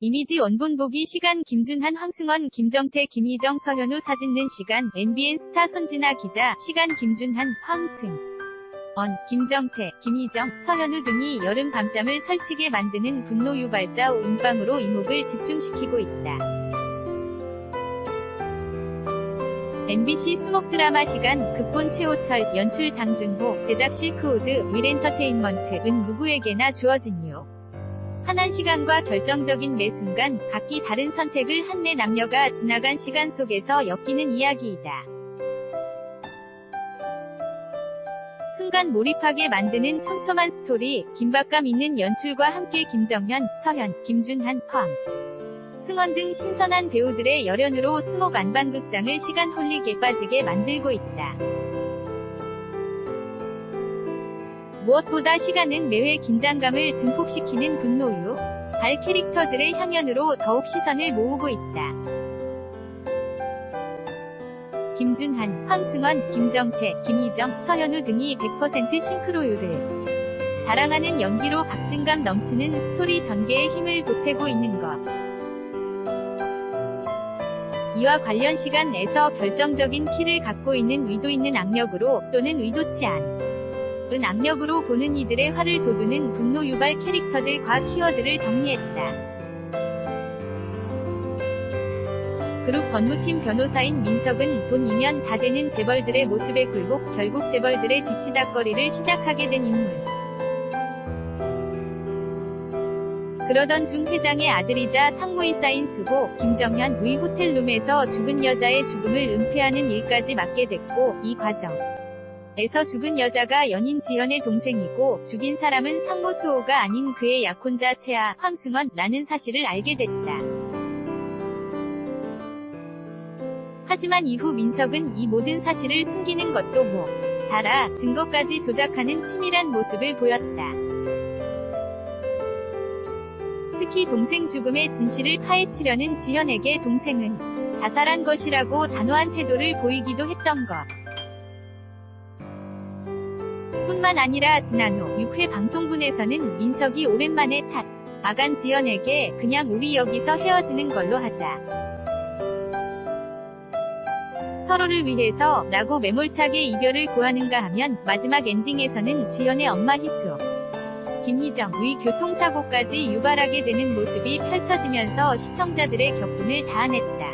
이미지 원본 보기 시간 김준한 황승원 김정태 김희정 서현우 사진는 시간 MBN 스타 손진아 기자 시간 김준한 황승원 김정태 김희정 서현우 등이 여름 밤잠을 설치게 만드는 분노 유발자 인방으로 이목을 집중시키고 있다. MBC 수목 드라마 시간 극본 최호철 연출 장준호 제작 실크우드 윌엔터테인먼트은 누구에게나 주어진 유 한한 시간과 결정적인 매 순간 각기 다른 선택을 한 네 남녀가 지나간 시간 속에서 엮이는 이야기이다. 순간 몰입하게 만드는 촘촘한 스토리, 긴박감 있는 연출과 함께 김정현, 서현, 김준한, 황승원 등 신선한 배우들의 열연으로 수목 안방극장을 시간 홀릭에 빠지게 만들고 있다. 무엇보다 시간은 매회 긴장감을 증폭시키는 분노유 발 캐릭터들의 향연으로 더욱 시선을 모으고 있다. 김준한, 황승원, 김정태, 김희정, 서현우 등이 100% 싱크로율을 자랑하는 연기로 박진감 넘치는 스토리 전개에 힘을 보태고 있는 것. 이와 관련 시간에서 결정적인 키를 갖고 있는 의도 있는 악력으로 또는 의도치 않은 악력으로 보는 이들의 화를 돋우는 분노 유발 캐릭터들과 키워드를 정리했다. 그룹 법무팀 변호사인 민석은 돈이면 다 되는 재벌들의 모습에 굴복 결국 재벌들의 뒤치다꺼리를 시작하게 된 인물. 그러던 중 회장의 아들이자 상무이사인 수고 김정현 의 호텔룸에서 죽은 여자의 죽음을 은폐하는 일까지 맡게 됐고 이 과정에서 죽은 여자가 연인 지현의 동생이고 죽인 사람은 상무 수호가 아닌 그의 약혼자 채아 황승원라는 사실을 알게 됐다. 하지만 이후 민석은 이 모든 사실을 숨기는 것도 모자라 증거까지 조작하는 치밀한 모습을 보였다. 특히 동생 죽음의 진실을 파헤치려는 지현에게 동생은 자살한 것이라고 단호한 태도를 보이기도 했던 것. 뿐만 아니라 지난 후 6회 방송분에서는 민석이 오랜만에 아간 지현에게 그냥 우리 여기서 헤어지는 걸로 하자. 서로를 위해서 라고 매몰차게 이별을 고하는가 하면 마지막 엔딩에서는 지현의 엄마 희수, 김희정의 교통사고까지 유발하게 되는 모습이 펼쳐지면서 시청자들의 격분을 자아냈다.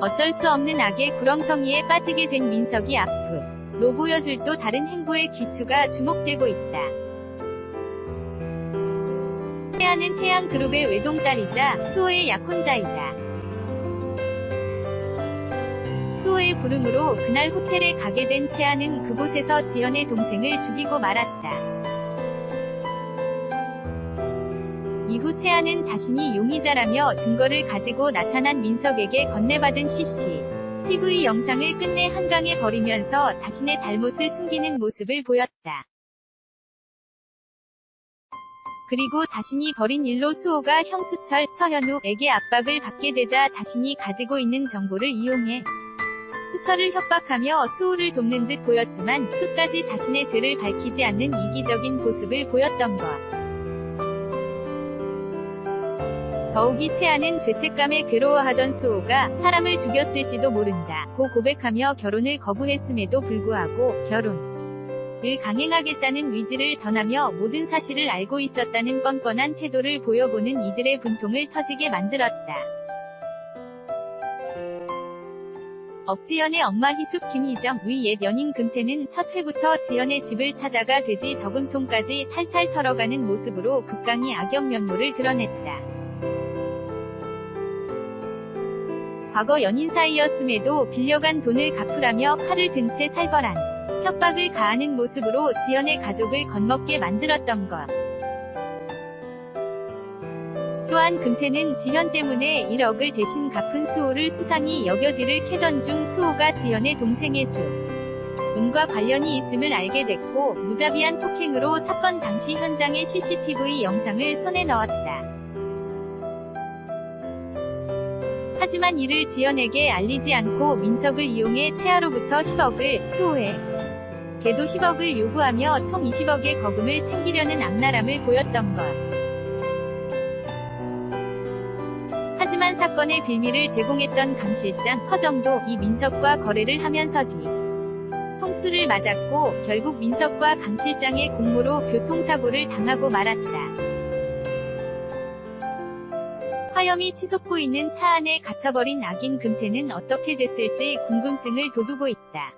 어쩔 수 없는 악의 구렁텅이에 빠지게 된 민석이 앞으로 보여줄 또 다른 행보의 귀추가 주목되고 있다. 채아는 태양그룹의 외동딸이자 수호의 약혼자이다. 수호의 부름으로 그날 호텔에 가게 된 채아는 그곳에서 지현의 동생을 죽이고 말았다. 이후 채아는 자신이 용의자라며 증거를 가지고 나타난 민석에게 건네받은 CCTV 영상을 끝내 한강에 버리면서 자신의 잘못을 숨기는 모습을 보였다. 그리고 자신이 벌인 일로 수호가 형수철, 서현우에게 압박을 받게 되자 자신이 가지고 있는 정보를 이용해 수철을 협박하며 수호를 돕는 듯 보였지만 끝까지 자신의 죄를 밝히지 않는 이기적인 모습을 보였던 것. 더욱이 채아는 죄책감에 괴로워하던 수호가 사람을 죽였을지도 모른다 고 고백하며 결혼을 거부했음에도 불구하고 결혼을 강행하겠다는 의지를 전하며 모든 사실을 알고 있었다는 뻔뻔한 태도를 보여보는 이들의 분통을 터지게 만들었다. 억지연의 엄마 희숙 김희정의 옛 연인 금태는 첫 회부터 지연의 집을 찾아가 돼지 저금통까지 탈탈 털어가는 모습으로 극강히 악역 면모를 드러냈다. 과거 연인 사이였음에도 빌려간 돈을 갚으라며 칼을 든 채 살벌한 협박을 가하는 모습으로 지연의 가족을 겁먹게 만들었던 것. 또한 금태는 지현 때문에 1억을 대신 갚은 수호를 수상히 여겨 뒤를 캐던 중 수호가 지현의 동생의 죽음과 관련이 있음을 알게 됐고 무자비한 폭행으로 사건 당시 현장의 CCTV 영상을 손에 넣었다. 하지만 이를 지현에게 알리지 않고 민석을 이용해 채아로부터 10억을, 수호에게도 10억을 요구하며 총 20억의 거금을 챙기려는 악랄함을 보였던 것. 하지만 사건의 빌미를 제공했던 강 실장, 허정도 이민석과 거래를 하면서 뒤 통수를 맞았고 결국 민석과 강 실장의 공모로 교통사고를 당하고 말았다. 화염이 치솟고 있는 차 안에 갇혀버린 악인 금태는 어떻게 됐을지 궁금증을 돋우고 있다.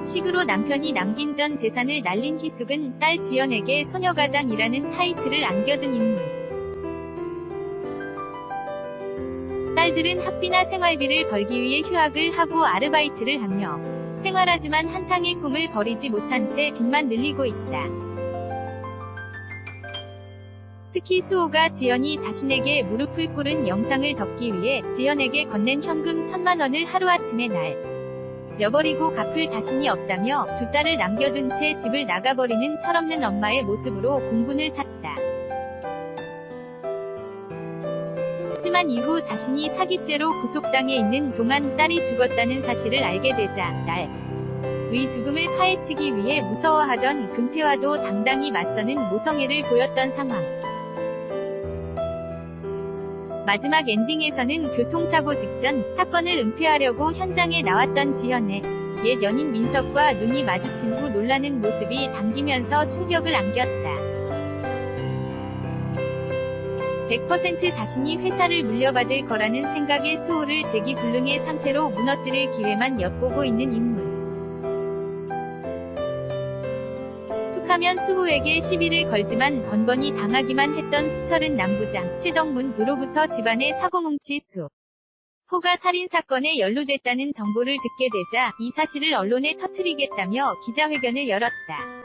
식으로 남편이 남긴 전 재산을 날린 희숙은 딸 지연에게 소녀가장이라는 타이틀을 안겨준 인물. 딸들은 학비나 생활비를 벌기 위해 휴학을 하고 아르바이트를 하며 생활하지만 한탕의 꿈을 버리지 못한 채 빚만 늘리고 있다. 특히 수호가 지연이 자신에게 무릎을 꿇은 영상을 덮기 위해 지연에게 건넨 현금 1000만 원을 하루아침에 날려버리고 갚을 자신이 없다며 두 딸을 남겨둔 채 집을 나가버리는 철없는 엄마의 모습으로 공분을 샀다. 하지만 이후 자신이 사기죄로 구속당해 있는 동안 딸이 죽었다는 사실을 알게 되자 딸의 죽음을 파헤치기 위해 무서워하던 금태와도 당당히 맞서는 모성애를 보였던 상황. 마지막 엔딩에서는 교통사고 직전 사건을 은폐하려고 현장에 나왔던 지연의 옛 연인 민석과 눈이 마주친 후 놀라는 모습이 당기면서 충격을 안겼다. 100% 자신이 회사를 물려받을 거라는 생각에 수호를 재기불능의 상태로 무너뜨릴 기회만 엿보고 있는 인물. 툭하면 수호에게 시비를 걸지만 번번이 당하기만 했던 수철은 남부장 최덕문으로부터 집안의 사고뭉치 수호가 살인사건에 연루됐다는 정보를 듣게 되자 이 사실을 언론에 터뜨리겠다며 기자회견을 열었다.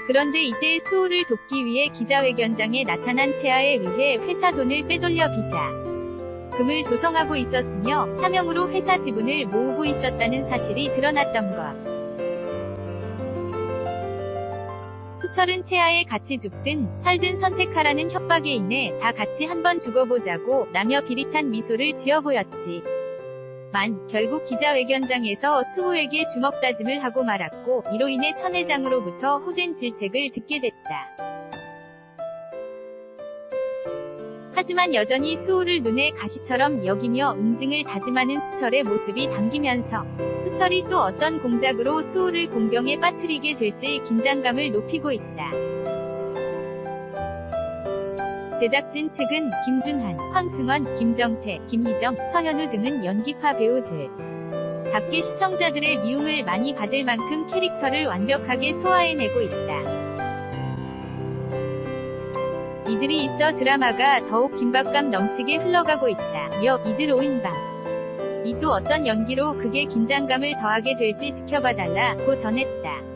그런데 이때 수호를 돕기 위해 기자회견장에 나타난 채아에 의해 회사 돈을 빼돌려 비자금을 조성하고 있었으며 사명으로 회사 지분을 모으고 있었다는 사실이 드러났던 것. 수철은 채아에 같이 죽든 살든 선택하라는 협박에 인해 다 같이 한번 죽어보자고 라며 비릿한 미소를 지어 보였지. 결국 기자회견장에서 수호에게 주먹다짐을 하고 말았고 이로 인해 천 회장으로부터 호된 질책을 듣게 됐다. 하지만 여전히 수호를 눈에 가시처럼 여기며 응징을 다짐하는 수철의 모습이 당기면서 수철이 또 어떤 공작으로 수호를 공경에 빠뜨리게 될지 긴장감을 높이고 있다. 제작진 측은 김준한, 황승원, 김정태, 김희정, 서현우 등은 연기파 배우들 답게 시청자들의 미움을 많이 받을 만큼 캐릭터를 완벽하게 소화해내고 있다. 이들이 있어 드라마가 더욱 긴박감 넘치게 흘러가고 있다. 이들 5인방. 이 또 어떤 연기로 극의 긴장감을 더하게 될지 지켜봐달라고 전했다.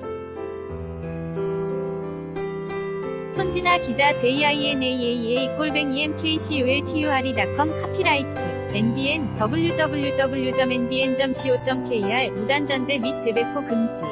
손진아 기자 JINAAA@mkculture.com 카피라이트 NBN www.nbn.co.kr 무단전제 및 재배포 금지